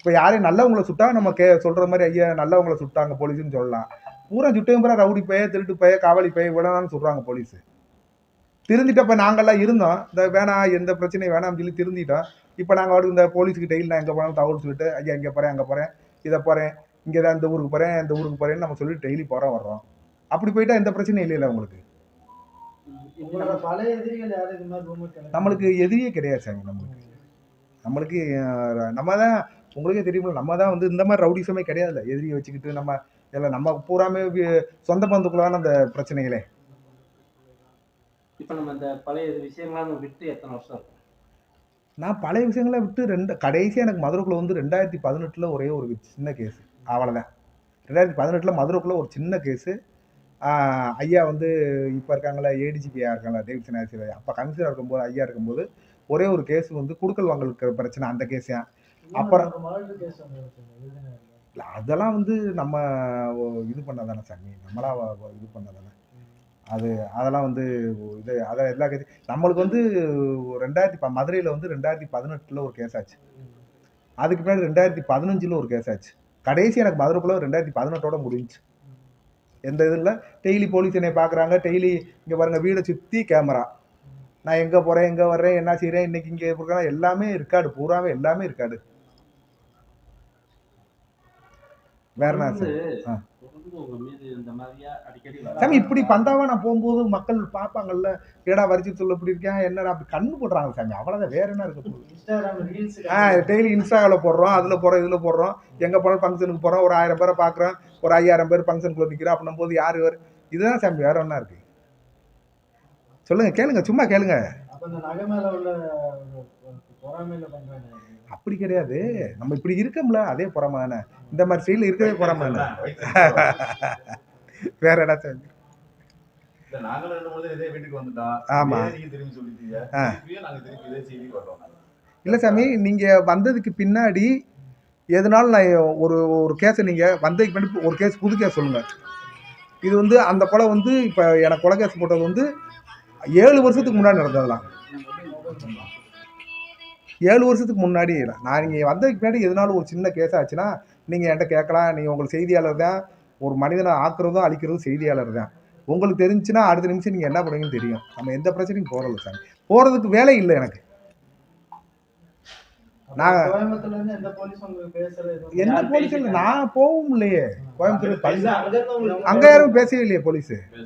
இப்போ யாரையும் நல்லவங்களை சுட்டா நம்ம சொல்ற மாதிரி ஐயா நல்லவங்களை சுட்டாங்க போலீஸ்ன்னு சொல்லலாம். பூரா சுட்டையும் பூரா ரவுடி பைய, திருட்டு பைய, காவலி பைய விடலாம்னு சொல்றாங்க போலீஸ். திருந்திட்டப்ப நாங்கெல்லாம் இருந்தோம். இந்த வேணாம் எந்த பிரச்சனையும் வேணாம்னு சொல்லி திருந்திட்டோம். இப்போ நாங்கள் வாட்டுக்கு இந்த போலீஸுக்கு டெய்லி நான் எங்கே போனாலும் தகவல் சொல்லிட்டு ஐயா இங்கே போகிறேன் அங்கே போகிறேன் இதை போகிறேன் இங்கே தான் இந்த ஊருக்கு போகிறேன் இந்த ஊருக்கு போகிறேன்னு நம்ம சொல்லிட்டு டெய்லி போகிறோம் வர்றோம். அப்படி போயிட்டா எந்த பிரச்சனையும் இல்லைல்ல உங்களுக்கு. நம்மளுக்கு எதிரியே கிடையாது சாமி. நம்மளுக்கு நம்ம தான் உங்களுக்கே தெரியுமில்ல, நம்ம தான் வந்து இந்த மாதிரி ரவுடிசமே கிடையாதுல்ல. எதிரியை வச்சுக்கிட்டு நம்ம எல்லாம் நம்ம பூராமே சொந்த பந்துக்குள்ளான அந்த பிரச்சனைகளே. இப்போ நம்ம இந்த பழைய விஷயங்கள்லாம் விட்டு எத்தனை வருஷம் இருக்கும்? நான் பழைய விஷயங்களை விட்டு கடைசியாக எனக்கு மதுரைக்குள்ள வந்து 2018 ஒரே ஒரு சின்ன கேஸு, அவ்வளோதான். 2018 மதுரைக்குள்ள ஒரு சின்ன கேஸு. ஐயா வந்து இப்போ இருக்காங்களா ஏடிஜிபியா இருக்காங்களா டேவிட்சன் ஆசிரியர், அப்போ கமிஷனர் இருக்கும்போது ஐயா இருக்கும்போது ஒரே ஒரு கேஸ் வந்து குடுக்கல் வாங்கலுக்கு பிரச்சனை, அந்த கேஸையா. அப்புறம் அதெல்லாம் வந்து நம்ம இது பண்ணதானே சாமி, நம்மளா இது பண்ணதானே அது. அதெல்லாம் வந்து இது அதை எல்லா கேஸும் நம்மளுக்கு வந்து மதுரையில் வந்து 2018 ஒரு கேஸ் ஆச்சு. அதுக்கு பின்னாடி 2015 ஒரு கேஸ் ஆச்சு. கடைசி எனக்கு மதுரைக்குள்ள 2018 முடிஞ்சுச்சு. எந்த இதில் டெய்லி போலீஸ் என்னை பார்க்குறாங்க. டெய்லி இங்கே பாருங்க வீடை சுற்றி கேமரா, நான் எங்கே போகிறேன் எங்கே வர்றேன் என்ன செய்கிறேன் இன்னைக்கு இங்கே இருக்கிறேன் எல்லாமே இருக்காடு, பூராவே எல்லாமே இருக்காடு. வேற என்ன சாமி இப்படி பந்தாவா நான் போகும்போது மக்கள் பார்ப்பாங்கல்ல, ஏடா வரிச்சு சொல்ல இப்படி இருக்கேன் என்ன அப்படி கண்ணு போடுறாங்க சாமி, அவ்வளோதான். வேற என்ன இருக்க போகுது? டெய்லி இன்ஸ்டாவில் போடுறோம், அதில் போடுறோம் இதில் போடுறோம். எங்கே போனாலும் ஃபங்க்ஷனுக்கு போகிறோம், ஒரு 1000 பேரை பார்க்குறோம், ஒரு 5000 பேர் ஃபங்க்ஷனுக்குள்ள நிற்கிறோம். அப்படின்னும் போது யார் இதுதான் சாமி, வேற என்ன இருக்கு சொல்லுங்க, கேளுங்க, சும்மா கேளுங்க. அப்படி கிடையாது, நம்ம இப்படி இருக்கோம்ல அதே பொறாம தானே. இந்த மாதிரி ஸ்டைல இருக்கவே பொறாம தானே. வேற ஏதாச்சும் ஆமா இல்ல சாமி, நீங்க வந்ததுக்கு பின்னாடி எதனால நான் ஒரு கேஸை நீங்க வந்ததுக்கு பின்னாடி ஒரு கேஸ் புது கேஸ் சொல்லுங்க. இது வந்து அந்த கொலை வந்து இப்ப எனக்கு கொலை கேஸ் போட்டது வந்து 7 வருஷத்துக்கு முன்னாடி நடந்ததெல்லாம். 7 வருஷத்துக்கு முன்னாடி நான் நீங்கள் வந்ததுக்கு பின்னாடி எதனாலும் ஒரு சின்ன கேஸ் ஆச்சுன்னா நீங்கள் என்கிட்ட கேட்கலாம். நீங்கள் உங்களுக்கு செய்தியாளர் தான், ஒரு மனிதனை ஆக்குறதும் அழிக்கிறதும் செய்தியாளர் தான். உங்களுக்கு தெரிஞ்சுன்னா அடுத்த நிமிஷம் நீங்கள் என்ன பண்ணுவீங்கன்னு தெரியும். நம்ம எந்த பிரச்சனையும் போகிறதில்ல சாமி, போகிறதுக்கு வேலை இல்லை எனக்கு. நான் எந்த போலீஸ் இல்லை, நான் போகவும் இல்லையே கோயம்புத்தூர், அங்கே யாரும் பேசவே இல்லையே போலீஸு.